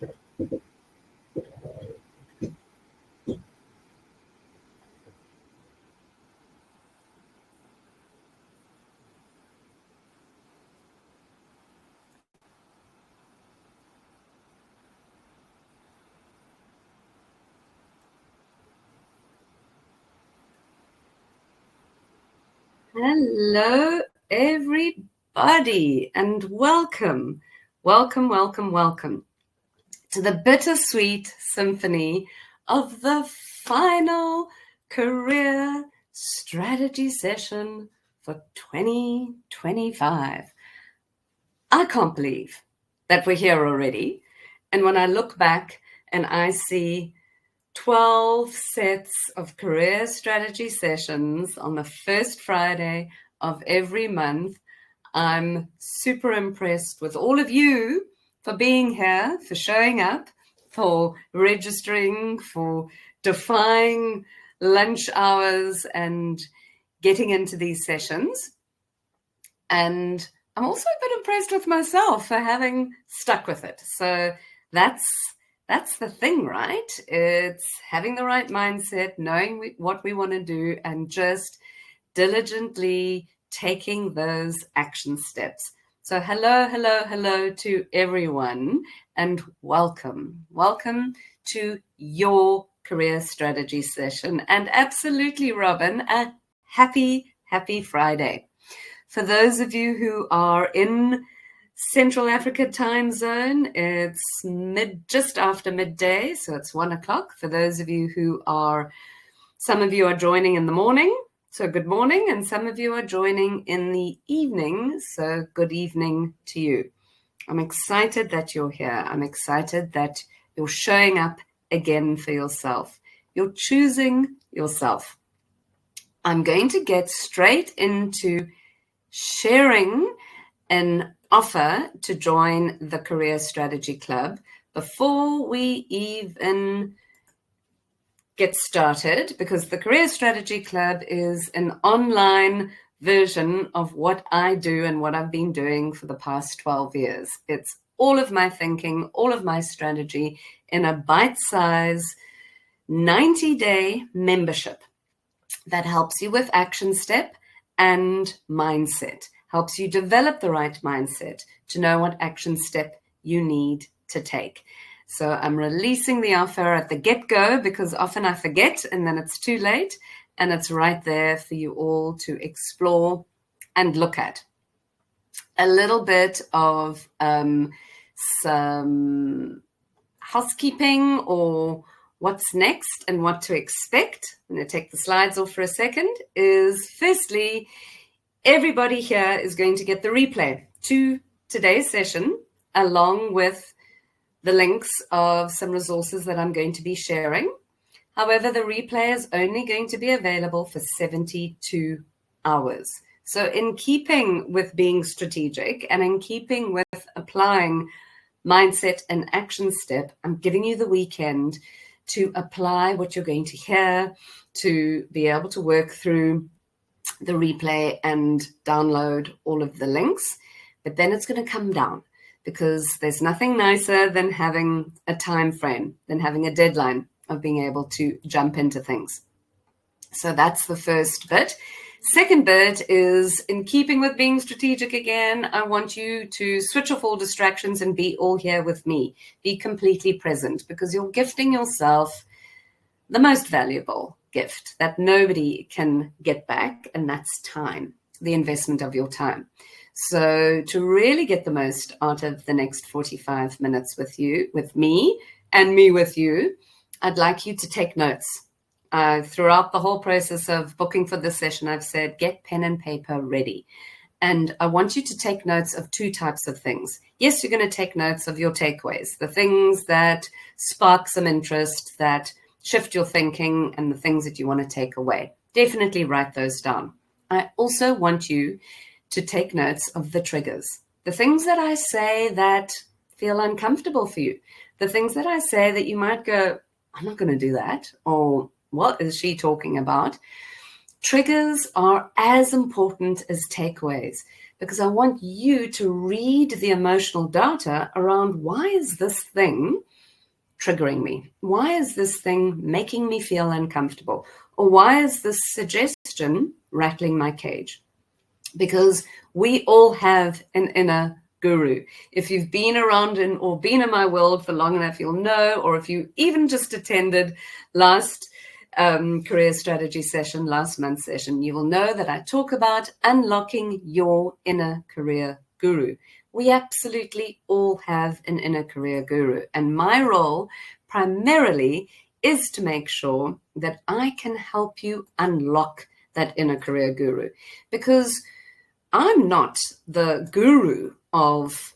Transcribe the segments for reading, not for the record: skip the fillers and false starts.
Hello, everybody, and welcome, welcome, welcome, welcome to the bittersweet symphony of the final career strategy session for 2025. I can't believe that we're here already. And when I look back and I see 12 sets of career strategy sessions on the first Friday of every month, I'm super impressed with all of you for being here, for showing up, for registering, for defying lunch hours and getting into these sessions. And I'm also a bit impressed with myself for having stuck with it. So that's the thing, right? It's having the right mindset, knowing what we want to do, and just diligently taking those action steps. So hello, hello, hello to everyone, and welcome. Welcome to your career strategy session. And absolutely, Robin, a happy Friday. For those of you who are in Central Africa time zone, it's just after midday, so it's 1 o'clock. For those of you who are, some of you are joining in the morning, so good morning, and some of you are joining in the evening, so good evening to you. I'm excited that you're here. I'm excited that you're showing up again for yourself. You're choosing yourself. I'm going to get straight into sharing an offer to join the Career Strategy Club before we even get started, because the Career Strategy Club is an online version of what I do and what I've been doing for the past 12 years. It's all of my thinking, all of my strategy in a bite-size 90-day membership that helps you with action step and mindset. Helps you develop the right mindset to know what action step you need to take. So I'm releasing the offer at the get-go because often I forget and then it's too late, and it's right there for you all to explore and look at. A little bit of some housekeeping or what's next and what to expect. I'm going to take the slides off for a second. Is firstly, everybody here is going to get the replay to today's session, along with the links of some resources that I'm going to be sharing. However, the replay is only going to be available for 72 hours. So in keeping with being strategic and in keeping with applying mindset and action step, I'm giving you the weekend to apply what you're going to hear, to be able to work through the replay and download all of the links. But then it's going to come down, because there's nothing nicer than having a time frame, than having a deadline of being able to jump into things. So that's the first bit. Second bit is, in keeping with being strategic again, I want you to switch off all distractions and be all here with me. Be completely present, because you're gifting yourself the most valuable gift that nobody can get back, and that's time, the investment of your time. So to really get the most out of the next 45 minutes with me, and me with you, I'd like you to take notes. Throughout the whole process of booking for this session, I've said, get pen and paper ready. And I want you to take notes of two types of things. Yes, you're going to take notes of your takeaways, the things that spark some interest, that shift your thinking, and the things that you want to take away. Definitely write those down. I also want you to take notes of the triggers, the things that I say that feel uncomfortable for you, the things that I say that you might go, I'm not going to do that, or what is she talking about? Triggers are as important as takeaways, because I want you to read the emotional data around, why is this thing triggering me? Why is this thing making me feel uncomfortable? Or why is this suggestion rattling my cage? Because we all have an inner guru. If you've been around or been in my world for long enough, you'll know, or if you even just attended last career strategy session, last month's session, you will know that I talk about unlocking your inner career guru. We absolutely all have an inner career guru. And my role primarily is to make sure that I can help you unlock that inner career guru. Because I'm not the guru of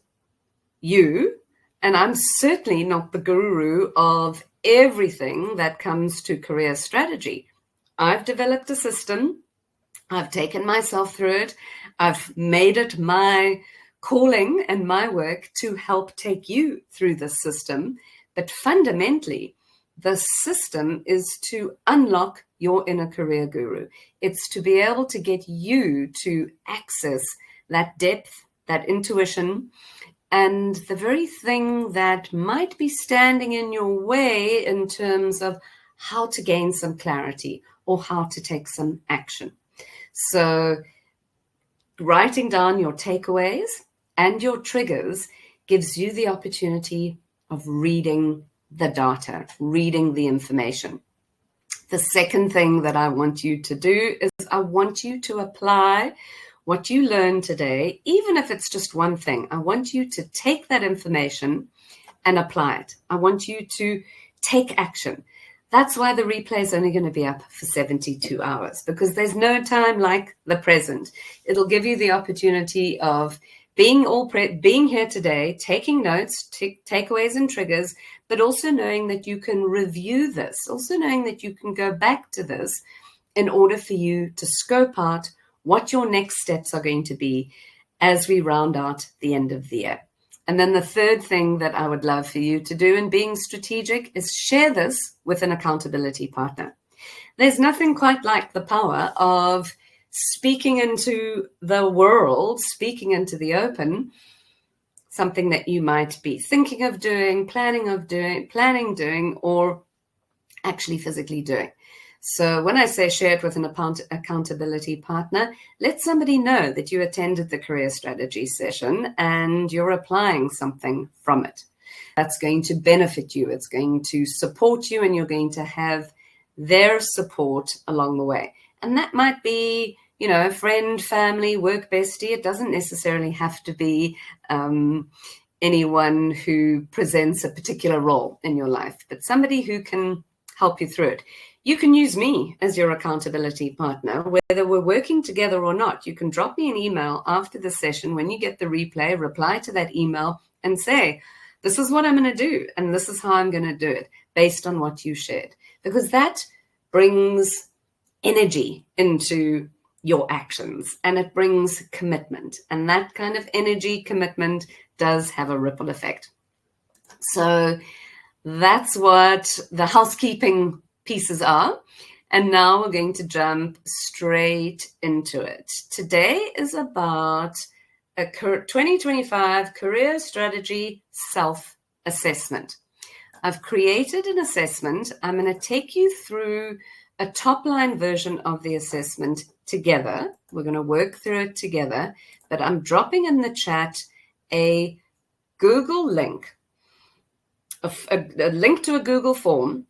you, and I'm certainly not the guru of everything that comes to career strategy. I've developed a system. I've taken myself through it. I've made it my calling and my work to help take you through the system. But fundamentally, the system is to unlock your inner career guru. It's to be able to get you to access that depth, that intuition, and the very thing that might be standing in your way in terms of how to gain some clarity or how to take some action. So writing down your takeaways and your triggers gives you the opportunity of reading the data, reading the information. The second thing that I want you to do is I want you to apply what you learned today, even if it's just one thing. I want you to take that information and apply it. I want you to take action. That's why the replay is only going to be up for 72 hours, because there's no time like the present. It'll give you the opportunity of being here today, taking notes, takeaways and triggers, but also knowing that you can review this, also knowing that you can go back to this in order for you to scope out what your next steps are going to be as we round out the end of the year. And then the third thing that I would love for you to do in being strategic is share this with an accountability partner. There's nothing quite like the power of speaking into the world, speaking into the open, something that you might be thinking of doing, planning doing, or actually physically doing. So when I say share it with an accountability partner, let somebody know that you attended the career strategy session and you're applying something from it. That's going to benefit you. It's going to support you, and you're going to have their support along the way. And that might be, a friend, family, work bestie. It doesn't necessarily have to be anyone who presents a particular role in your life, but somebody who can help you through it. You can use me as your accountability partner, whether we're working together or not. You can drop me an email after the session. When you get the replay, reply to that email and say, this is what I'm going to do, and this is how I'm going to do it based on what you shared, because that brings energy into your actions, and it brings commitment, and that kind of energy commitment does have a ripple effect. So that's what the housekeeping pieces are. And now we're going to jump straight into it. Today is about a 2025 career strategy self-assessment. I've created an assessment. I'm going to take you through a top-line version of the assessment together. We're going to work through it together, but I'm dropping in the chat a Google link, a link to a Google form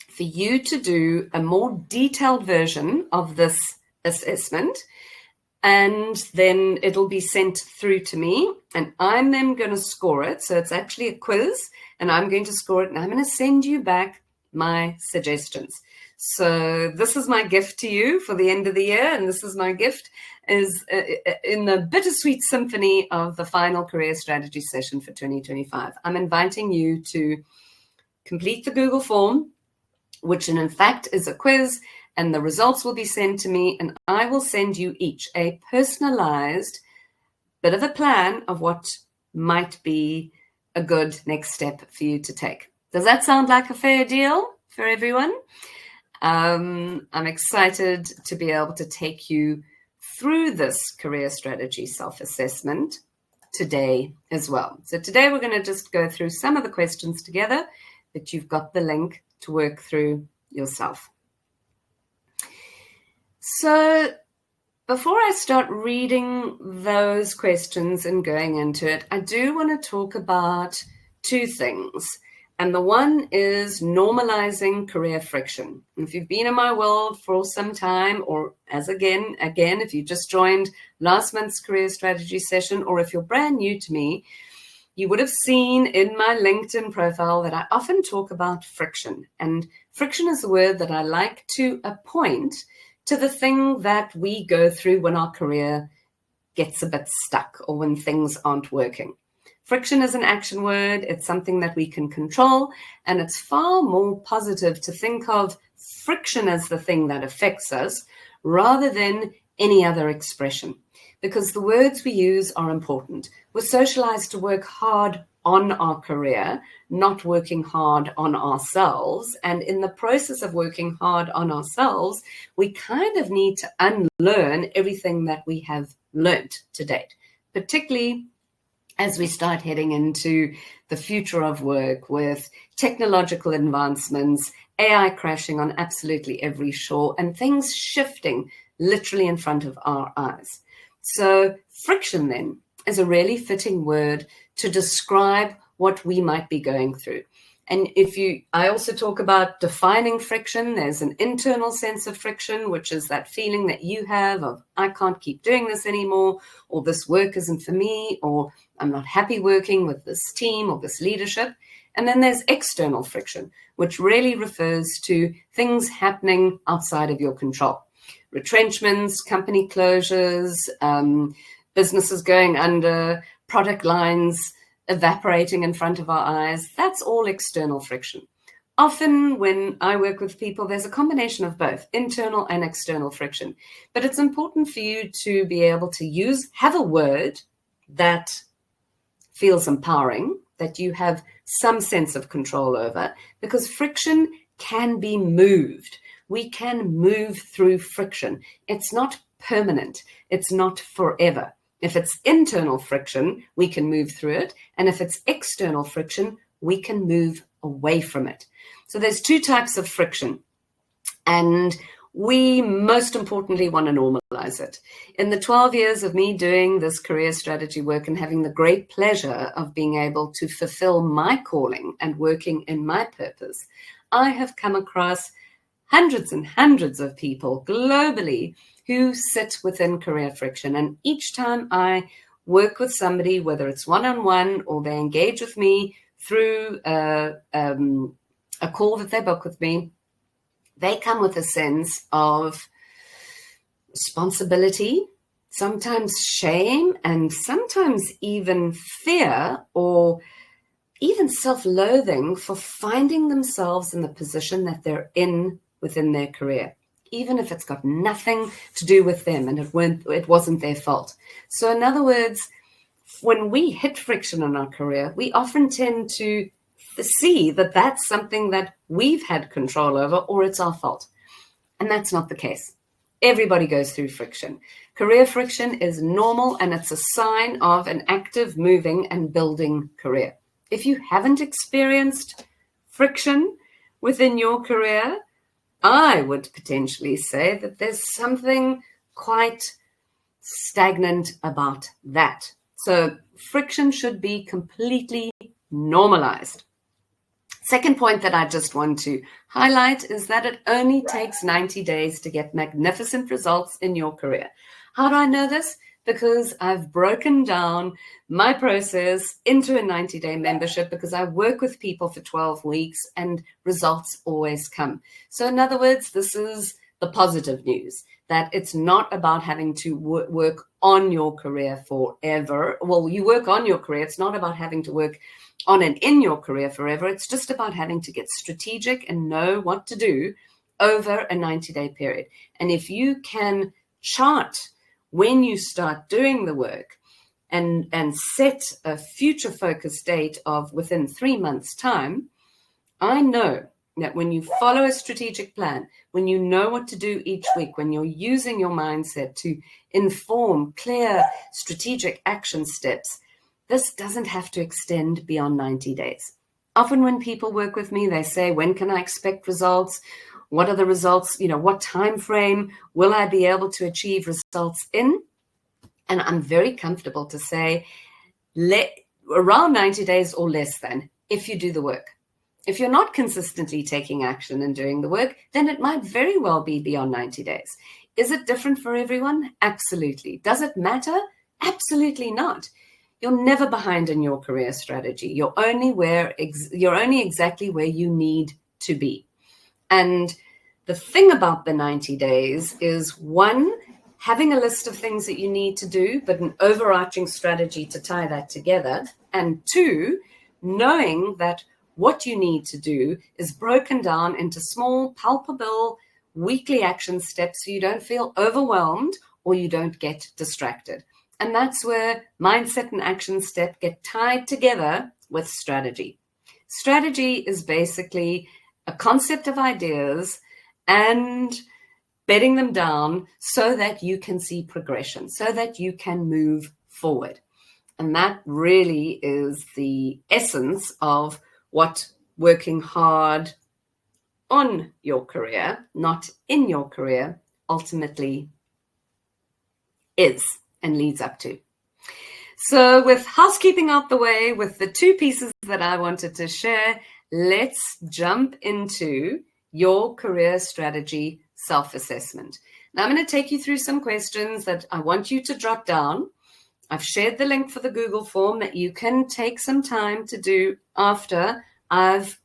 for you to do a more detailed version of this assessment. And then it'll be sent through to me, and I'm then going to score it. So it's actually a quiz, and I'm going to score it, and I'm going to send you back my suggestions. So this is my gift to you for the end of the year, and this is my gift is in the bittersweet symphony of the final career strategy session for 2025. I'm inviting you to complete the Google form, which in fact is a quiz, and the results will be sent to me, and I will send you each a personalized bit of a plan of what might be a good next step for you to take. Does that sound like a fair deal for everyone? I'm excited to be able to take you through this career strategy self-assessment today as well. So today we're going to just go through some of the questions together, but you've got the link to work through yourself. So before I start reading those questions and going into it, I do want to talk about two things. And the one is normalizing career friction. If you've been in my world for some time, or again, if you just joined last month's career strategy session, or if you're brand new to me, you would have seen in my LinkedIn profile that I often talk about friction. And friction is a word that I like to appoint to the thing that we go through when our career gets a bit stuck or when things aren't working. Friction is an action word. It's something that we can control, and it's far more positive to think of friction as the thing that affects us rather than any other expression, because the words we use are important. We're socialized to work hard on our career, not working hard on ourselves. And in the process of working hard on ourselves, we kind of need to unlearn everything that we have learned to date, particularly as we start heading into the future of work with technological advancements, AI crashing on absolutely every shore, and things shifting literally in front of our eyes. So friction then is a really fitting word to describe what we might be going through. And I also talk about defining friction. There's an internal sense of friction, which is that feeling that you have of, I can't keep doing this anymore, or this work isn't for me, or I'm not happy working with this team or this leadership. And then there's external friction, which really refers to things happening outside of your control. Retrenchments, company closures, businesses going under, product lines evaporating in front of our eyes. That's all external friction. Often when I work with people, there's a combination of both internal and external friction. But it's important for you to be able to have a word that feels empowering, that you have some sense of control over, because friction can be moved. We can move through friction. It's not permanent. It's not forever. If it's internal friction, we can move through it. And if it's external friction, we can move away from it. So there's two types of friction. And we most importantly want to normalize it. In the 12 years of me doing this career strategy work and having the great pleasure of being able to fulfill my calling and working in my purpose, I have come across hundreds and hundreds of people globally who sit within career friction. And each time I work with somebody, whether it's one-on-one or they engage with me through a call that they book with me, they come with a sense of responsibility, sometimes shame, and sometimes even fear or even self-loathing for finding themselves in the position that they're in within their career, even if it's got nothing to do with them and it wasn't their fault. So in other words, when we hit friction in our career, we often tend to see that that's something that we've had control over or it's our fault. And that's not the case. Everybody goes through friction. Career friction is normal, and it's a sign of an active, moving and building career. If you haven't experienced friction within your career, I would potentially say that there's something quite stagnant about that. So friction should be completely normalized. Second point that I just want to highlight is that it only takes 90 days to get magnificent results in your career. How do I know this? Because I've broken down my process into a 90-day membership, because I work with people for 12 weeks and results always come. So in other words, this is the positive news, that it's not about having to work on your career forever. Well, you work on your career. It's not about having to work on and in your career forever. It's just about having to get strategic and know what to do over a 90-day period. And if you can chart when you start doing the work and set a future focus date of within 3 months' time, I know that when you follow a strategic plan, when you know what to do each week, when you're using your mindset to inform clear strategic action steps, this doesn't have to extend beyond 90 days. Often when people work with me, they say, when can I expect results? What are the results? What time frame will I be able to achieve results in? And I'm very comfortable to say, around 90 days or less than, if you do the work. If you're not consistently taking action and doing the work, then it might very well be beyond 90 days. Is it different for everyone? Absolutely. Does it matter? Absolutely not. You're never behind in your career strategy. You're only exactly where you need to be. And the thing about the 90 days is, one, having a list of things that you need to do, but an overarching strategy to tie that together. And two, knowing that what you need to do is broken down into small, palpable, weekly action steps so you don't feel overwhelmed or you don't get distracted. And that's where mindset and action step get tied together with strategy. Strategy is basically a concept of ideas and bedding them down so that you can see progression, so that you can move forward. And that really is the essence of what working hard on your career, not in your career, ultimately is and leads up to. So with housekeeping out the way, with the two pieces that I wanted to share, let's jump into your career strategy self-assessment. Now I'm going to take you through some questions that I want you to jot down. I've shared the link for the Google form that you can take some time to do after I've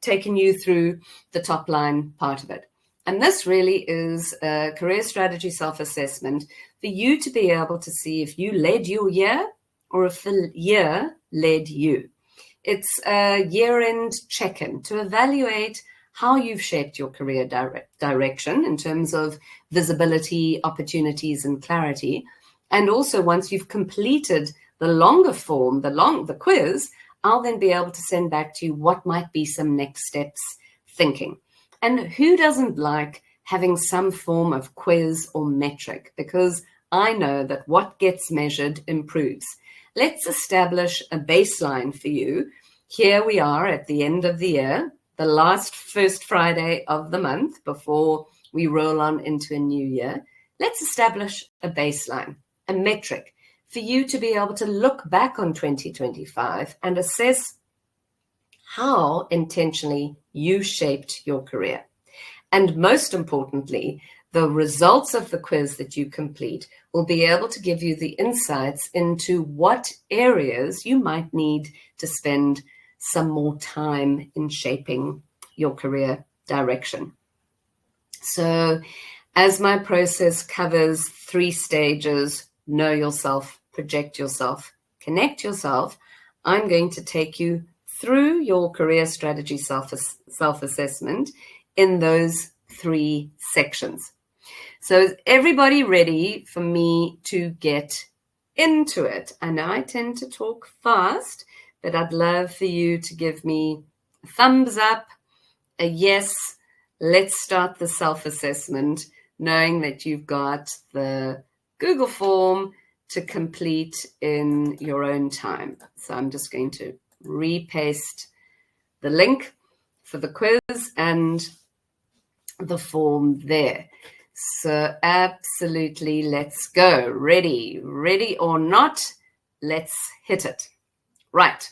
taken you through the top line part of it. And this really is a career strategy self-assessment for you to be able to see if you led your year or if the year led you. It's a year-end check-in to evaluate how you've shaped your career direction in terms of visibility, opportunities, and clarity. And also, once you've completed the longer form, the quiz, I'll then be able to send back to you what might be some next steps thinking. And who doesn't like having some form of quiz or metric? Because I know that what gets measured improves. Let's establish a baseline for you. Here we are at the end of the year, the first Friday of the month before we roll on into a new year. Let's establish a baseline, a metric for you to be able to look back on 2025 and assess how intentionally you shaped your career. And most importantly, the results of the quiz that you complete will be able to give you the insights into what areas you might need to spend some more time in shaping your career direction. So as my process covers 3 stages, know yourself, project yourself, connect yourself, I'm going to take you through your career strategy self-assessment in those 3 sections. So is everybody ready for me to get into it? I know I tend to talk fast, but I'd love for you to give me a thumbs up, a yes. Let's start the self-assessment, knowing that you've got the Google form to complete in your own time. So I'm just going to repaste the link for the quiz and the form there. So absolutely, let's go. Ready or not, let's hit it. Right.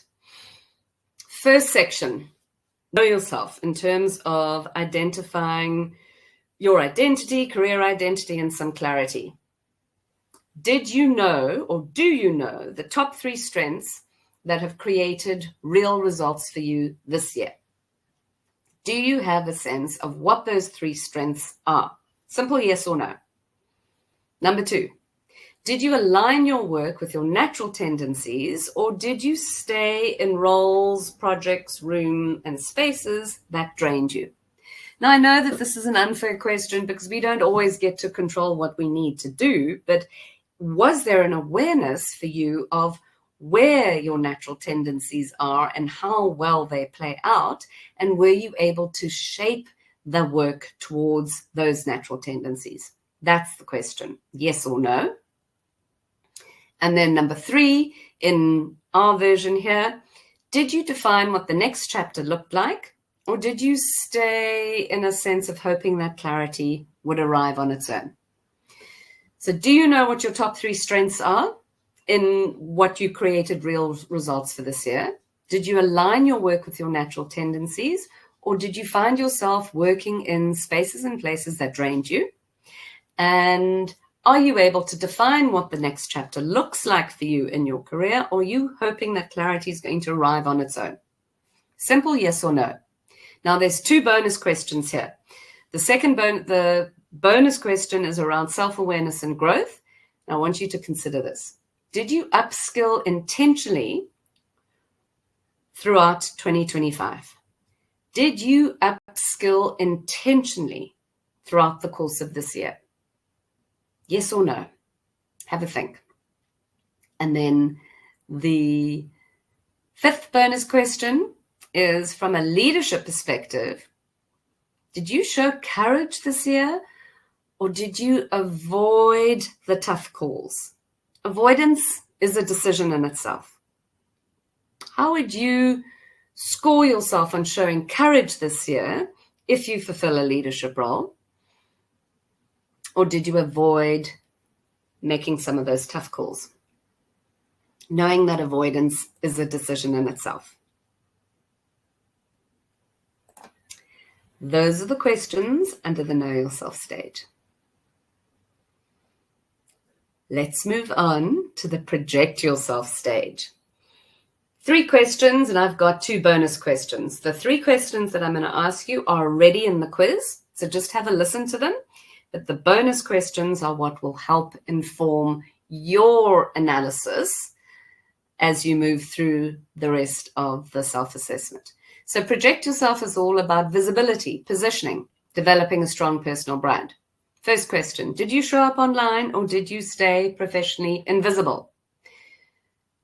First section, know yourself in terms of identifying your identity, career identity, and some clarity. Did you know, or do you know, the top 3 strengths that have created real results for you this year? Do you have a sense of what those 3 strengths are? Simple yes or no. Number 2, did you align your work with your natural tendencies, or did you stay in roles, projects, room, and spaces that drained you? Now, I know that this is an unfair question because we don't always get to control what we need to do, but was there an awareness for you of where your natural tendencies are and how well they play out? And were you able to shape the work towards those natural tendencies? That's the question. Yes or no? And then number 3, in our version here, Did you define what the next chapter looked like, or did you stay in a sense of hoping that clarity would arrive on its own? So do you know what your top 3 strengths are in what you created real results for this year? Did you align your work with your natural tendencies, or did you find yourself working in spaces and places that drained you? And are you able to define what the next chapter looks like for you in your career, or are you hoping that clarity is going to arrive on its own? Simple yes or no. Now, there's 2 bonus questions here. The bonus question is around self-awareness and growth. And I want you to consider this. Did you upskill intentionally throughout 2025? Did you upskill intentionally throughout the course of this year? Yes or no? Have a think. And then the 5th bonus question is from a leadership perspective. Did you show courage this year, or did you avoid the tough calls? Avoidance is a decision in itself. How would you score yourself on showing courage this year if you fulfill a leadership role? Or did you avoid making some of those tough calls? Knowing that avoidance is a decision in itself. Those are the questions under the Know Yourself stage. Let's move on to the Project Yourself stage. 3 questions, and I've got 2 bonus questions. The 3 questions that I'm going to ask you are already in the quiz, so just have a listen to them. But the bonus questions are what will help inform your analysis as you move through the rest of the self-assessment. So Project Yourself is all about visibility, positioning, developing a strong personal brand. First question, did you show up online, or did you stay professionally invisible?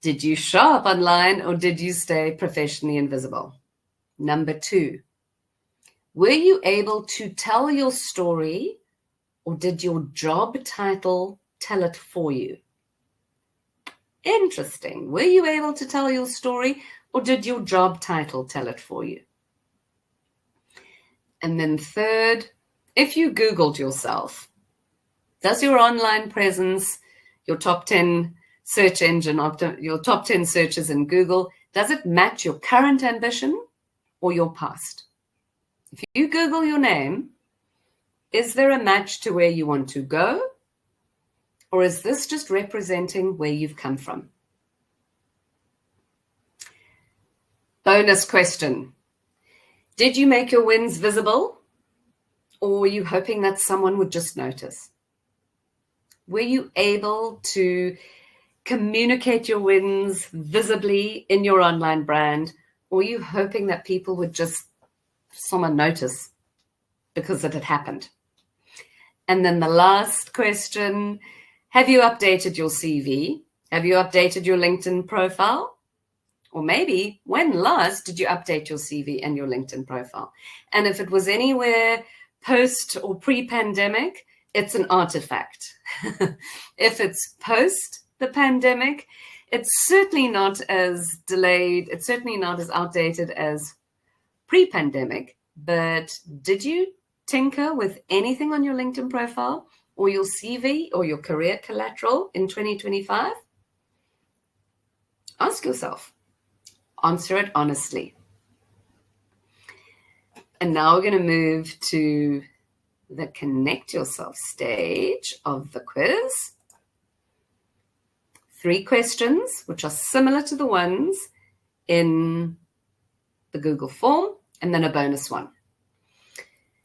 Did you show up online, or did you stay professionally invisible? Number 2, were you able to tell your story, or did your job title tell it for you? Interesting. Were you able to tell your story, or did your job title tell it for you? And then 3rd, if you Googled yourself, does your online presence, your top 10 search engine, your top 10 searches in Google, does it match your current ambition or your past? If you Google your name, is there a match to where you want to go? Or is this just representing where you've come from? Bonus question. Did you make your wins visible? Or were you hoping that someone would just notice? Were you able to communicate your wins visibly in your online brand? Or were you hoping that people would just someone notice because it had happened? And then the last question, have you updated your CV? Have you updated your LinkedIn profile? Or maybe, when last did you update your CV and your LinkedIn profile? And if it was anywhere post or pre-pandemic, it's an artifact. If it's post the pandemic, it's certainly not as delayed, it's certainly not as outdated as pre-pandemic. But did you tinker with anything on your LinkedIn profile or your CV or your career collateral in 2025? Ask yourself. Answer it honestly. And now we're going to move to the Connect Yourself stage of the quiz. 3 questions, which are similar to the ones in the Google form, and then a bonus one.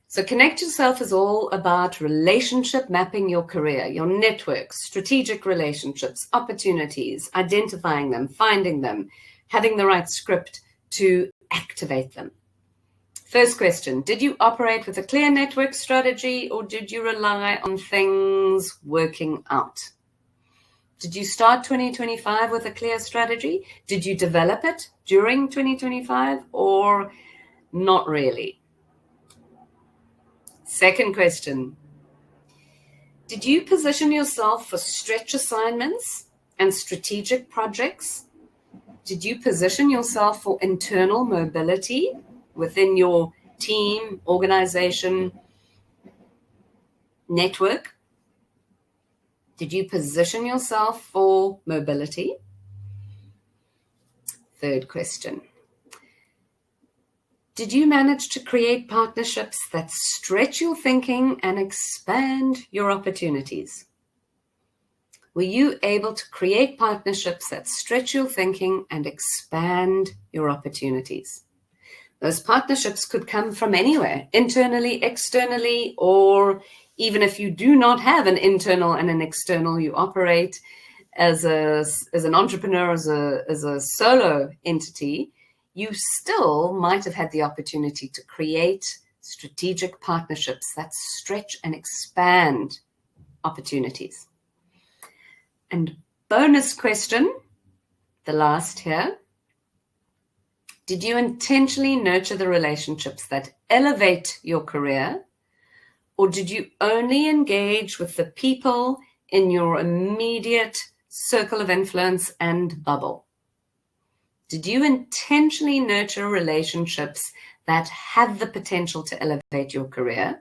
So Connect Yourself is all about relationship mapping your career, your networks, strategic relationships, opportunities, identifying them, finding them, having the right script to activate them. First question, did you operate with a clear network strategy, or did you rely on things working out? Did you start 2025 with a clear strategy? Did you develop it during 2025 or not really? Second question, did you position yourself for stretch assignments and strategic projects, Did you position yourself for internal mobility within your team, organization, network? Did you position yourself for mobility? Third question. Did you manage to create partnerships that stretch your thinking and expand your opportunities? Were you able to create partnerships that stretch your thinking and expand your opportunities? Those partnerships could come from anywhere, internally, externally, or even if you do not have an internal and an external, you operate as an entrepreneur, as a solo entity, you still might have had the opportunity to create strategic partnerships that stretch and expand opportunities. And bonus question, the last here. Did you intentionally nurture the relationships that elevate your career, or did you only engage with the people in your immediate circle of influence and bubble? Did you intentionally nurture relationships that have the potential to elevate your career,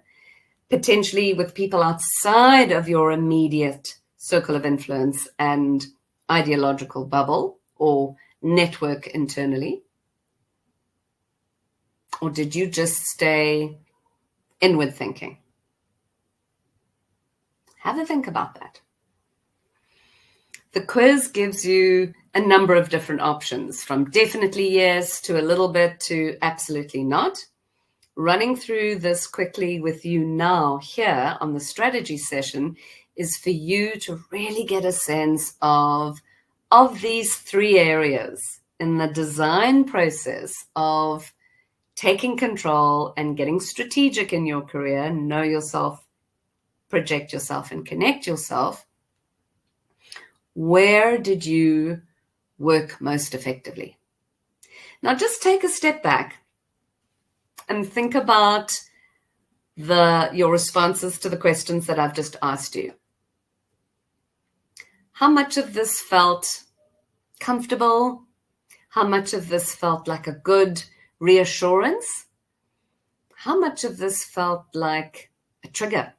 potentially with people outside of your immediate circle of influence and ideological bubble or network internally? Or did you just stay inward thinking? Have a think about that. The quiz gives you a number of different options, from definitely yes to a little bit to absolutely not. Running through this quickly with you now here on the strategy session is for you to really get a sense of these three areas in the design process of taking control and getting strategic in your career, know yourself, project yourself, and connect yourself. Where did you work most effectively? Now just take a step back and think about your responses to the questions that I've just asked you. How much of this felt comfortable? How much of this felt like a good reassurance? How much of this felt like a trigger?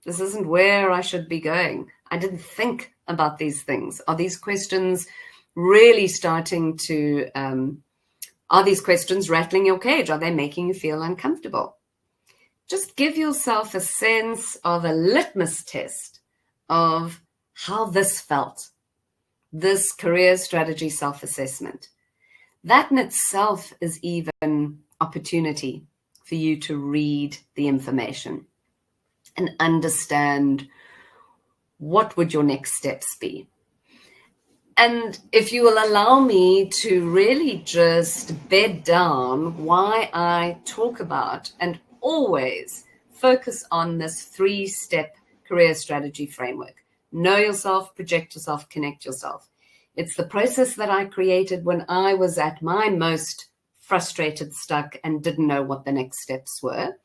This isn't where I should be going. I didn't think about these things. Are these questions really starting to, are these questions rattling your cage? Are they making you feel uncomfortable? Just give yourself a sense of a litmus test of how this felt, this career strategy self-assessment. That in itself is even opportunity for you to read the information and understand what would your next steps be. And if you will allow me to really just bed down why I talk about and always focus on this 3-step career strategy framework. Know yourself, project yourself, connect yourself. It's the process that I created when I was at my most frustrated, stuck, and didn't know what the next steps were.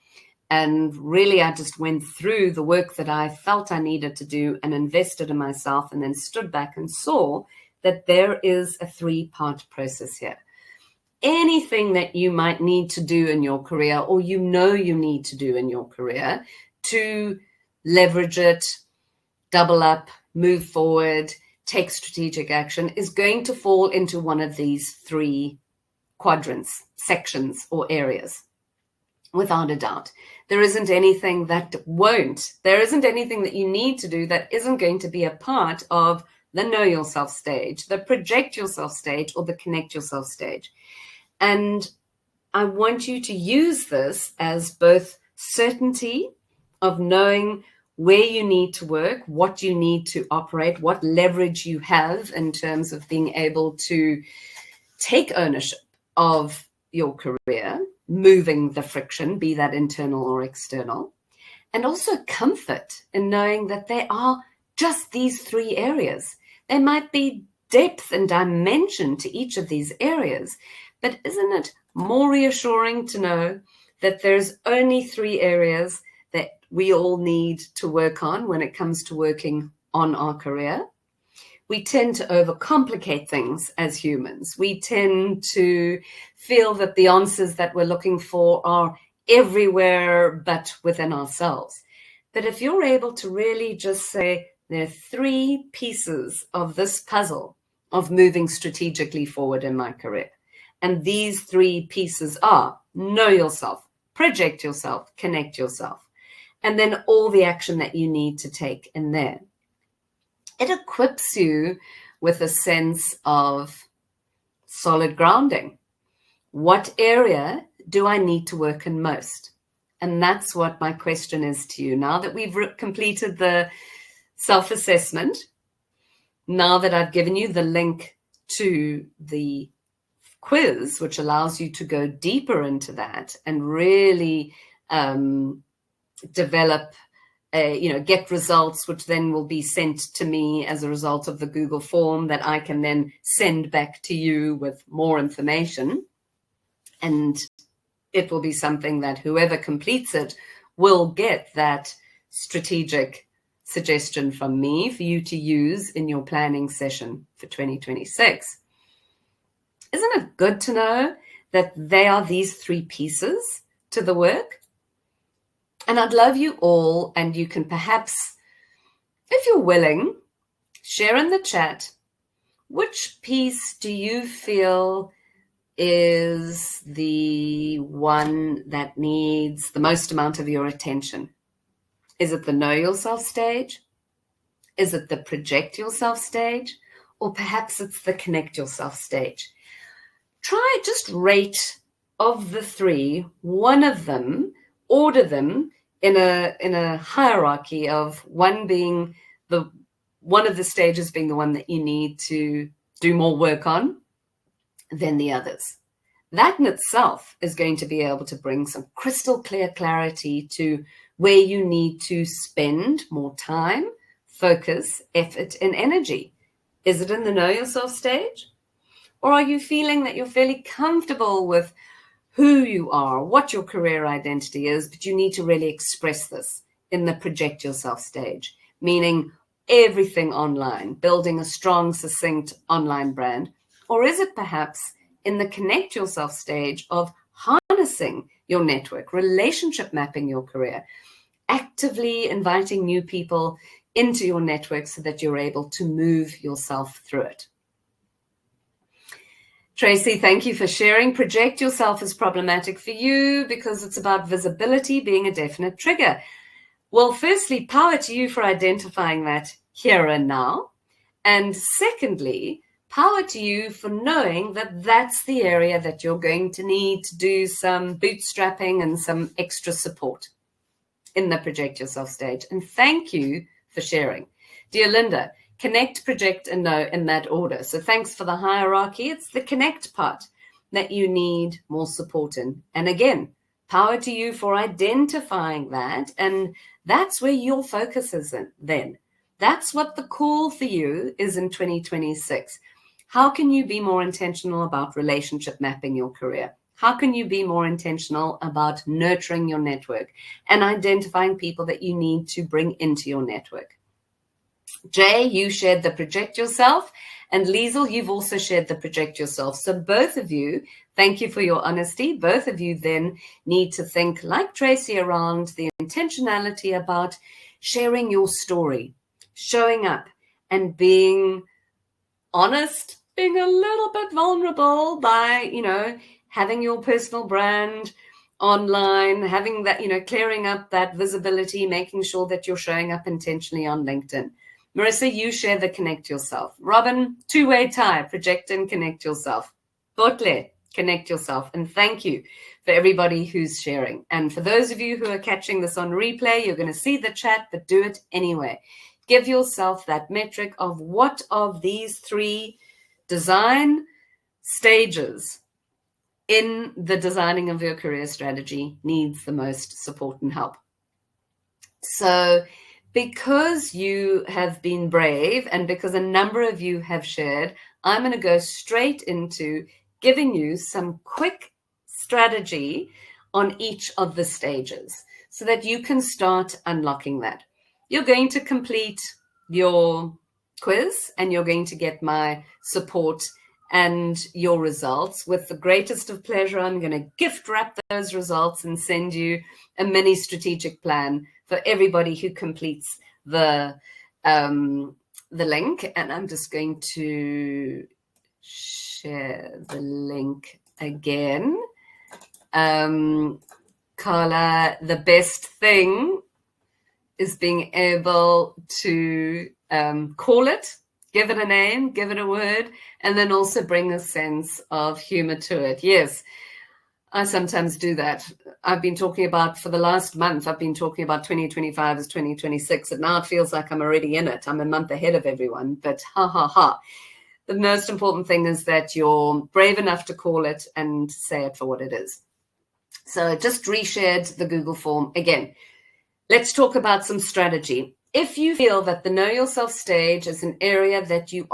And really, I just went through the work that I felt I needed to do and invested in myself, and then stood back and saw that there is a 3-part process here. Anything that you might need to do in your career, or you know you need to do in your career to leverage it, double up, move forward, take strategic action, is going to fall into one of these 3 quadrants, sections, or areas. Without a doubt. There isn't anything that won't. There isn't anything that you need to do that isn't going to be a part of the know yourself stage, the project yourself stage, or the connect yourself stage. And I want you to use this as both certainty of knowing where you need to work, what you need to operate, what leverage you have in terms of being able to take ownership of your career, moving the friction, be that internal or external, and also comfort in knowing that there are just these 3 areas. There might be depth and dimension to each of these areas, but isn't it more reassuring to know that there's only 3 areas that we all need to work on when it comes to working on our career? we tend to overcomplicate things as humans. We tend to feel that the answers that we're looking for are everywhere but within ourselves. But if you're able to really just say, there are 3 pieces of this puzzle of moving strategically forward in my career. And these 3 pieces are know yourself, project yourself, connect yourself, and then all the action that you need to take in there. It equips you with a sense of solid grounding. What area do I need to work in most? And that's what my question is to you. Now that we've completed the self-assessment, now that I've given you the link to the quiz, which allows you to go deeper into that and really develop, get results, which then will be sent to me as a result of the Google form that I can then send back to you with more information. And it will be something that whoever completes it will get that strategic suggestion from me for you to use in your planning session for 2026. Isn't it good to know that they are these 3 pieces to the work? And I'd love you all, and you can perhaps, if you're willing, share in the chat, which piece do you feel is the one that needs the most amount of your attention? Is it the know yourself stage? Is it the project yourself stage? Or perhaps it's the connect yourself stage? Try just rate of the 3, one of them, order them in a hierarchy of one being one of the stages being the one that you need to do more work on than the others. That in itself is going to be able to bring some crystal clear clarity to where you need to spend more time, focus, effort, and energy. Is it in the know yourself stage? Or are you feeling that you're fairly comfortable with who you are, what your career identity is, but you need to really express this in the project yourself stage, meaning everything online, building a strong, succinct online brand? Or is it perhaps in the connect yourself stage of harnessing your network, relationship mapping your career, actively inviting new people into your network so that you're able to move yourself through it? Tracy, thank you for sharing. Project yourself is problematic for you because it's about visibility being a definite trigger. Well, firstly, power to you for identifying that here and now. And secondly, power to you for knowing that that's the area that you're going to need to do some bootstrapping and some extra support in the project yourself stage. And thank you for sharing. Dear Linda, connect, project, and know in that order. So thanks for the hierarchy. It's the connect part that you need more support in. And again, power to you for identifying that. And that's where your focus is in then. That's what the call for you is in 2026. How can you be more intentional about relationship mapping your career? How can you be more intentional about nurturing your network and identifying people that you need to bring into your network? Jay, you shared the project yourself, and Liesel, you've also shared the project yourself. So both of you, thank you for your honesty. Both of you then need to think like Tracy around the intentionality about sharing your story, showing up and being honest, being a little bit vulnerable by, having your personal brand online, having that, clearing up that visibility, making sure that you're showing up intentionally on LinkedIn. Marissa, you share the connect yourself. Robin, two-way tie, project and connect yourself. Botle, connect yourself. And thank you for everybody who's sharing. And for those of you who are catching this on replay, you're going to see the chat, but do it anyway. Give yourself that metric of what of these 3 design stages in the designing of your career strategy needs the most support and help. So because you have been brave and because a number of you have shared, I'm going to go straight into giving you some quick strategy on each of the stages so that you can start unlocking that. You're going to complete your quiz, and you're going to get my support and your results. With the greatest of pleasure, I'm going to gift wrap those results and send you a mini strategic plan for everybody who completes the link. And I'm just going to share the link again. Carla, the best thing is being able to call it, give it a name, give it a word, and then also bring a sense of humor to it. Yes, I sometimes do that. I've been talking about, for the last month, I've been talking about 2025 as 2026, and now it feels like I'm already in it. I'm a month ahead of everyone, but ha, ha, ha. The most important thing is that you're brave enough to call it and say it for what it is. So just reshared the Google form. Again, let's talk about some strategy. If you feel that the Know Yourself stage is an area that you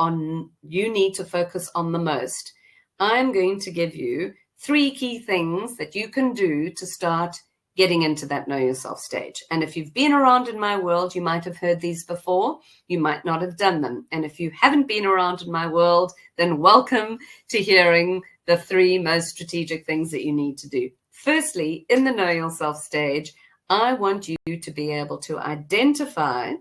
need to focus on the most, I'm going to give you 3 key things that you can do to start getting into that Know Yourself stage. And if you've been around in my world, you might have heard these before. You might not have done them. And if you haven't been around in my world, then welcome to hearing the 3 most strategic things that you need to do. Firstly, in the Know Yourself stage, I want you to be able to identify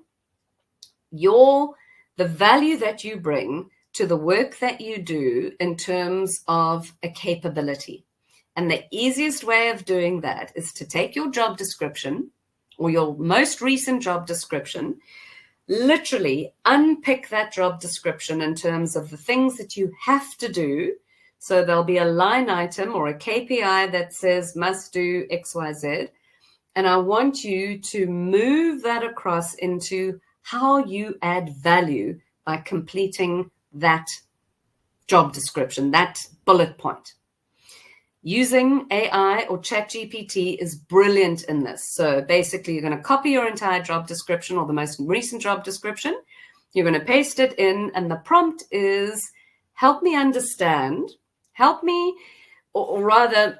the value that you bring to the work that you do in terms of a capability. And the easiest way of doing that is to take your job description or your most recent job description, literally unpick that job description in terms of the things that you have to do. So there'll be a line item or a KPI that says must do XYZ. And I want you to move that across into how you add value by completing that job description, that bullet point. Using AI or ChatGPT is brilliant in this. So basically, you're going to copy your entire job description or the most recent job description. You're going to paste it in, and the prompt is, help me understand, or rather,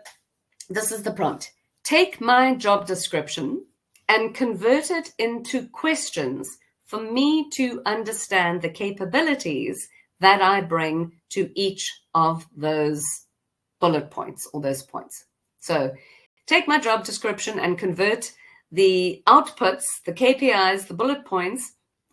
this is the prompt. Take my job description and convert it into questions for me to understand the capabilities that I bring to each of those bullet points or those points. So take my job description and convert the outputs, the KPIs, the bullet points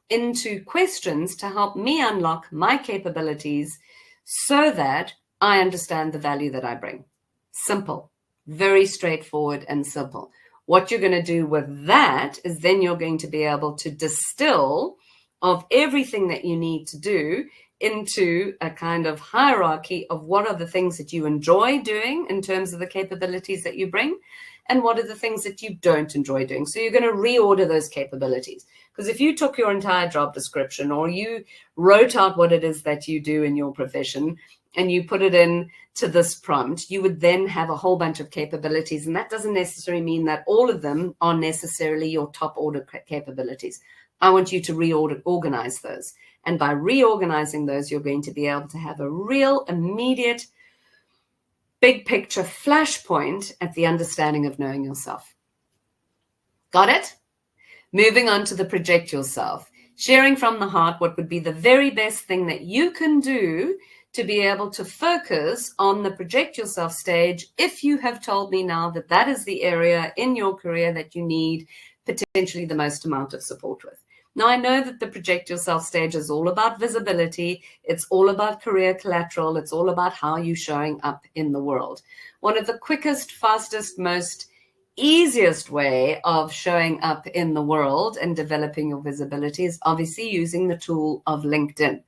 into questions to help me unlock my capabilities so that I understand the value that I bring. Simple, very straightforward and simple. What you're going to do with that is then you're going to be able to distill of everything that you need to do into a kind of hierarchy of what are the things that you enjoy doing in terms of the capabilities that you bring, and what are the things that you don't enjoy doing. So you're going to reorder those capabilities. Because if you took your entire job description or you wrote out what it is that you do in your profession and you put it in to this prompt, you would then have a whole bunch of capabilities. And that doesn't necessarily mean that all of them are necessarily your top order capabilities. I want you to reorganize those. And by reorganizing those, you're going to be able to have a real immediate big picture flashpoint at the understanding of knowing yourself. Got it? Moving on to the project yourself. Sharing from the heart what would be the very best thing that you can do to be able to focus on the project yourself stage if you have told me now that that is the area in your career that you need potentially the most amount of support with. Now, I know that the project yourself stage is all about visibility. It's all about career collateral. It's all about how you're showing up in the world. One of the quickest, fastest, most easiest way of showing up in the world and developing your visibility is obviously using the tool of LinkedIn.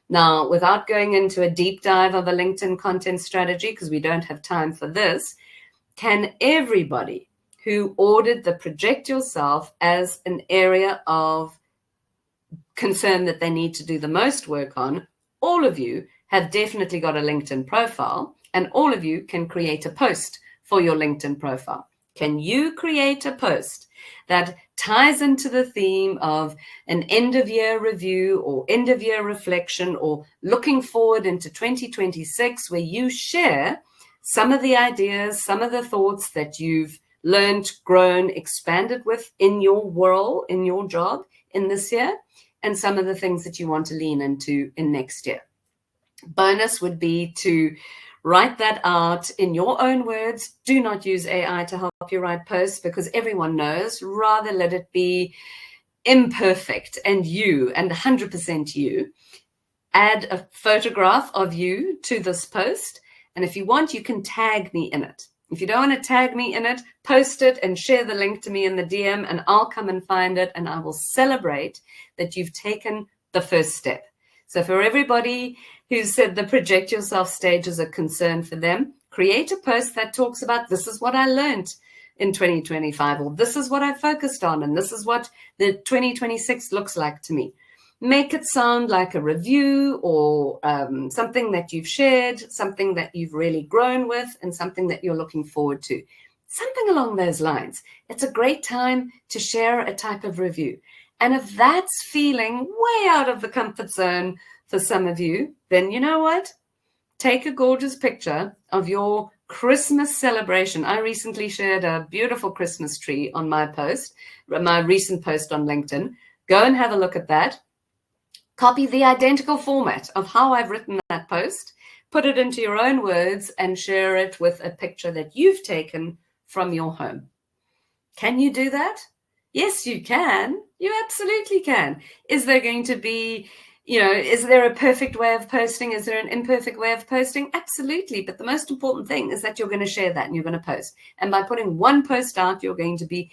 Now, without going into a deep dive of a LinkedIn content strategy, because we don't have time for this, can everybody who ordered the project yourself as an area of concern that they need to do the most work on, all of you have definitely got a LinkedIn profile, and all of you can create a post for your LinkedIn profile. Can you create a post that ties into the theme of an end-of-year review or end-of-year reflection or looking forward into 2026, where you share some of the ideas, some of the thoughts that you've learned, grown, expanded with in your world, in your job in this year? and some of the things that you want to lean into in next year. Bonus would be to write that out in your own words. Do not use AI to help you write posts, because everyone knows. Rather let it be imperfect and you, and 100% you. Add a photograph of you to this post. And if you want, you can tag me in it. If you don't want to tag me in it, post it and share the link to me in the DM, and I'll come and find it, and I will celebrate that you've taken the first step. So for everybody who said the project yourself stage is a concern for them, create a post that talks about, this is what I learned in 2025, or this is what I focused on, and this is what the 2026 looks like to me. Make it sound like a review, or something that you've shared, something that you've really grown with, and something that you're looking forward to. Something along those lines. It's a great time to share a type of review. And if that's feeling way out of the comfort zone for some of you, then you know what? Take a gorgeous picture of your Christmas celebration. I recently shared a beautiful Christmas tree on my recent post on LinkedIn. Go and have a look at that. Copy the identical format of how I've written that post, put it into your own words, and share it with a picture that you've taken from your home. Can you do that? Yes, you can. You absolutely can. Is there going to be, is there a perfect way of posting? Is there an imperfect way of posting? Absolutely. But the most important thing is that you're going to share that and you're going to post. And by putting one post out, you're going to be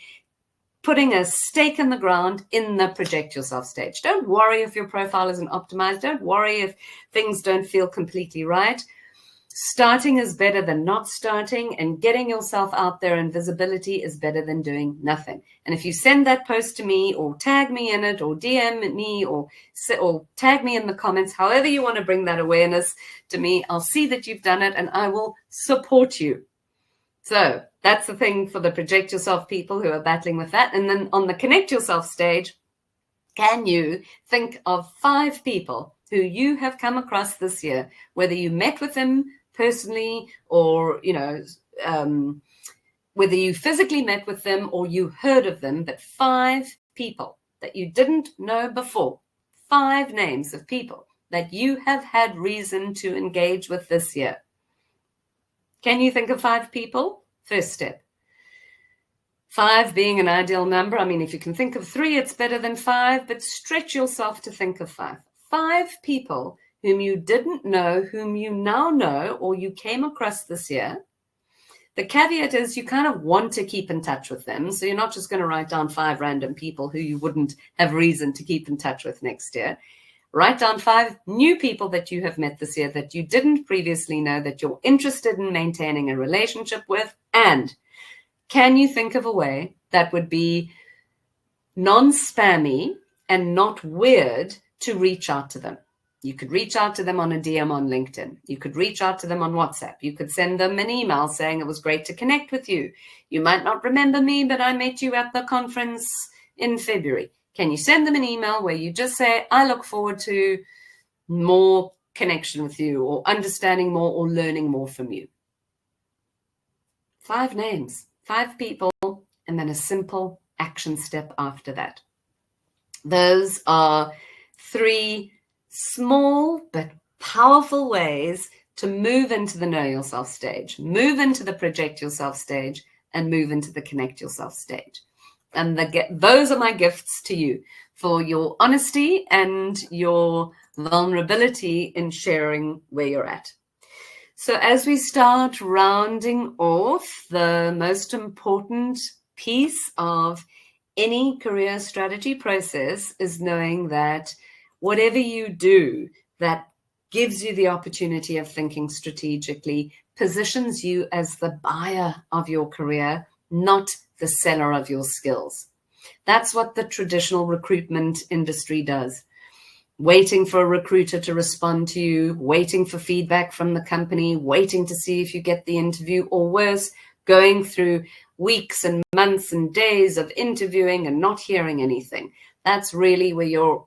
putting a stake in the ground in the project yourself stage. Don't worry if your profile isn't optimized. Don't worry if things don't feel completely right. Starting is better than not starting, and getting yourself out there in visibility is better than doing nothing. And if you send that post to me, or tag me in it, or DM me, or tag me in the comments, however you want to bring that awareness to me, I'll see that you've done it and I will support you. So that's the thing for the project yourself people who are battling with that. And then on the connect yourself stage, can you think of 5 people who you have come across this year, whether you met with them personally, or, whether you physically met with them or you heard of them, but 5 people that you didn't know before, 5 names of people that you have had reason to engage with this year. Can you think of 5 people? First step. 5 being an ideal number. I mean, if you can think of 3, it's better than 5, but stretch yourself to think of 5. 5 people whom you didn't know, whom you now know, or you came across this year. The caveat is you kind of want to keep in touch with them. So you're not just going to write down 5 random people who you wouldn't have reason to keep in touch with next year. Write down 5 new people that you have met this year that you didn't previously know, that you're interested in maintaining a relationship with. And can you think of a way that would be non-spammy and not weird to reach out to them? You could reach out to them on a DM on LinkedIn. You could reach out to them on WhatsApp. You could send them an email saying it was great to connect with you. You might not remember me, but I met you at the conference in February. Can you send them an email where you just say, I look forward to more connection with you, or understanding more, or learning more from you? 5 names, 5 people, and then a simple action step after that. Those are 3 small but powerful ways to move into the know yourself stage, move into the project yourself stage, and move into the connect yourself stage. And those are my gifts to you for your honesty and your vulnerability in sharing where you're at. So as we start rounding off, the most important piece of any career strategy process is knowing that whatever you do that gives you the opportunity of thinking strategically positions you as the buyer of your career, not the seller of your skills. That's what the traditional recruitment industry does. Waiting for a recruiter to respond to you, waiting for feedback from the company, waiting to see if you get the interview, or worse, going through weeks and months and days of interviewing and not hearing anything. That's really where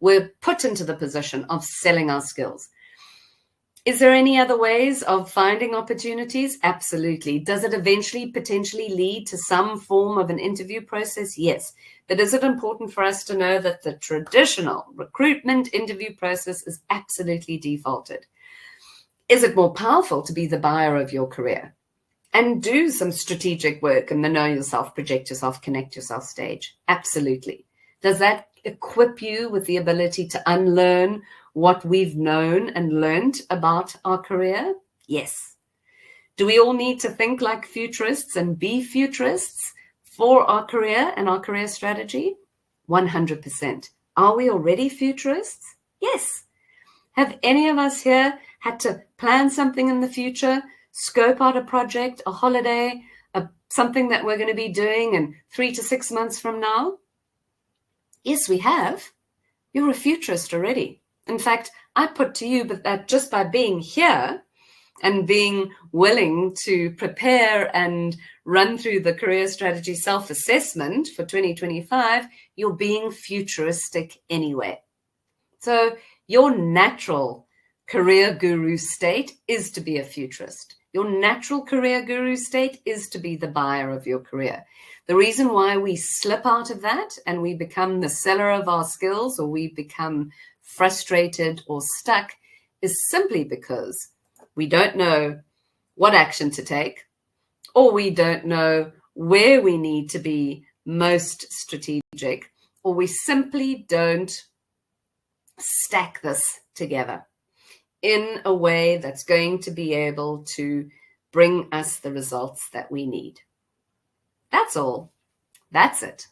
we're put into the position of selling our skills. Is there any other ways of finding opportunities? Absolutely. Does it eventually potentially lead to some form of an interview process? Yes. But is it important for us to know that the traditional recruitment interview process is absolutely defaulted? Is it more powerful to be the buyer of your career and do some strategic work in the know yourself, project yourself, connect yourself stage? Absolutely. Does that equip you with the ability to unlearn what we've known and learned about our career? Yes. Do we all need to think like futurists and be futurists for our career and our career strategy? 100%. Are we already futurists? Yes. Have any of us here had to plan something in the future, scope out a project, a holiday, something that we're going to be doing in 3 to 6 months from now? Yes, we have. You're a futurist already. In fact, I put to you that just by being here and being willing to prepare and run through the career strategy self-assessment for 2025, you're being futuristic anyway. So your natural career guru state is to be a futurist. Your natural career guru state is to be the buyer of your career. The reason why we slip out of that and we become the seller of our skills, or we become frustrated or stuck, is simply because we don't know what action to take, or we don't know where we need to be most strategic, or we simply don't stack this together in a way that's going to be able to bring us the results that we need. That's all. That's it.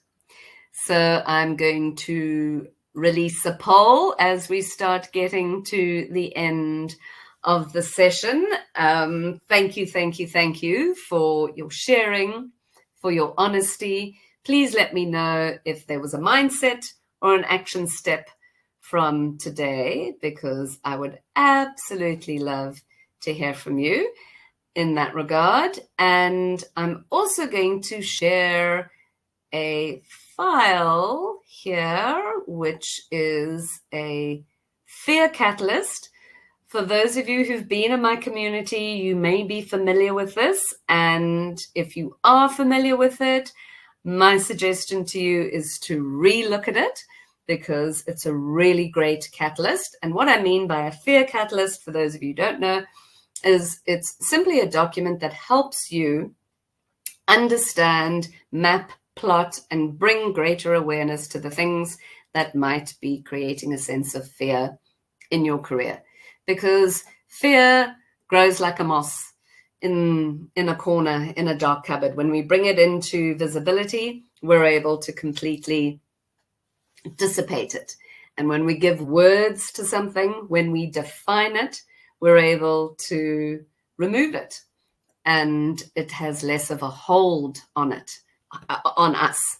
So I'm going to release a poll as we start getting to the end of the session. Thank you for your sharing, for your honesty. Please let me know if there was a mindset or an action step from today, because I would absolutely love to hear from you in that regard. And I'm also going to share a file here, which is a fear catalyst. For those of you who've been in my community, you may be familiar with this. And if you are familiar with it, my suggestion to you is to re-look at it, because it's a really great catalyst. And what I mean by a fear catalyst, for those of you who don't know, is it's simply a document that helps you understand, map, plot, and bring greater awareness to the things that might be creating a sense of fear in your career. Because fear grows like a moss in a corner, in a dark cupboard. When we bring it into visibility, we're able to completely dissipate it. And when we give words to something, when we define it, we're able to remove it, and it has less of a hold on us.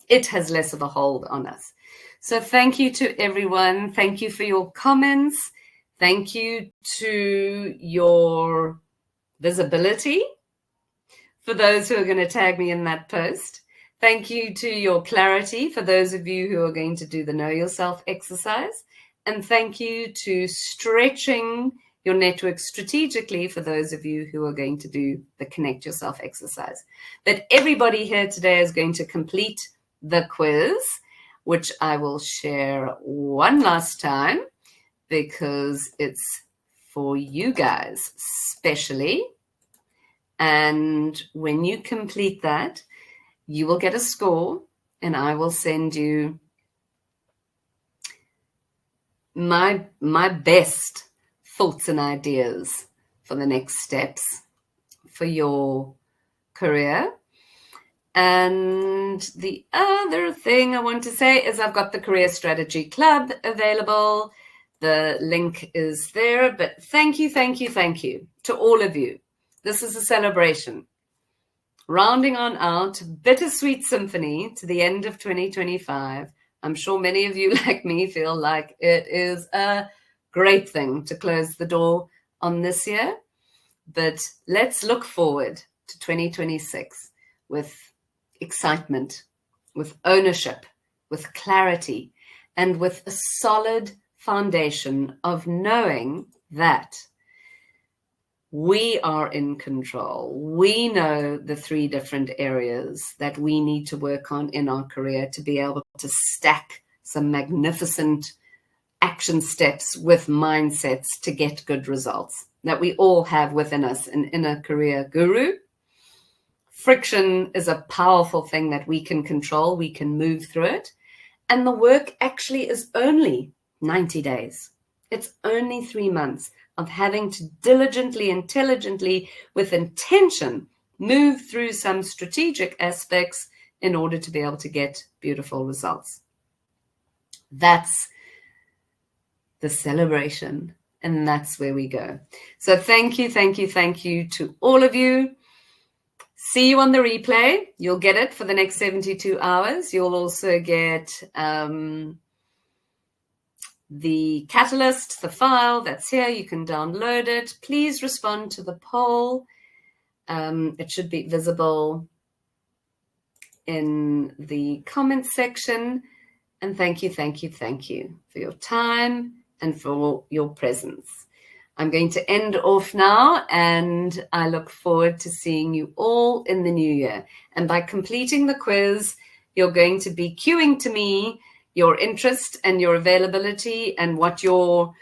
It has less of a hold on us. So thank you to everyone. Thank you for your comments. Thank you to your visibility, for those who are going to tag me in that post. Thank you to your clarity, for those of you who are going to do the Know Yourself exercise. And thank you to stretching your network strategically, for those of you who are going to do the Connect Yourself exercise. But everybody here today is going to complete the quiz, which I will share one last time, because it's for you guys specially. And when you complete that, you will get a score, and I will send you my best thoughts and ideas for the next steps for your career. And the other thing I want to say is I've got the Career Strategy Club available. The link is there. But thank you to all of you. This is a celebration. Rounding on out, bittersweet symphony to the end of 2025. I'm sure many of you, like me, feel like it is a great thing to close the door on this year. But let's look forward to 2026 with excitement, with ownership, with clarity, and with a solid foundation of knowing that We are in control. We know the 3 different areas that we need to work on in our career to be able to stack some magnificent action steps with mindsets to get good results that we all have within us, an inner career guru. Friction is a powerful thing that we can control. We can move through it. And the work actually is only 90 days. It's only 3 months of having to diligently, intelligently, with intention, move through some strategic aspects in order to be able to get beautiful results. That's the celebration, and that's where we go. So thank you to all of you. See you on the replay. You'll get it for the next 72 hours. You'll also get the catalyst, the file that's here. You can download it. Please respond to the poll. It should be visible in the comments section. And thank you for your time and for your presence. I'm going to end off now, and I look forward to seeing you all in the new year. And by completing the quiz, you're going to be queuing to me your interest and your availability and what you're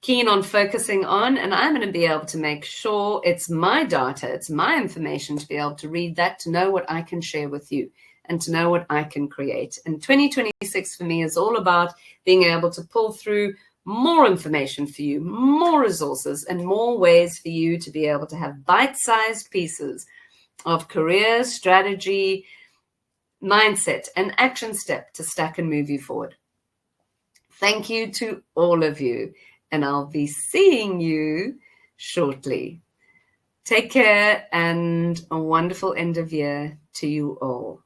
keen on focusing on. And I'm going to be able to make sure it's my data, it's my information to be able to read that, to know what I can share with you and to know what I can create. And 2026 for me is all about being able to pull through more information for you, more resources, and more ways for you to be able to have bite-sized pieces of career strategy, mindset, and action step to stack and move you forward. Thank you to all of you, and I'll be seeing you shortly. Take care and a wonderful end of year to you all.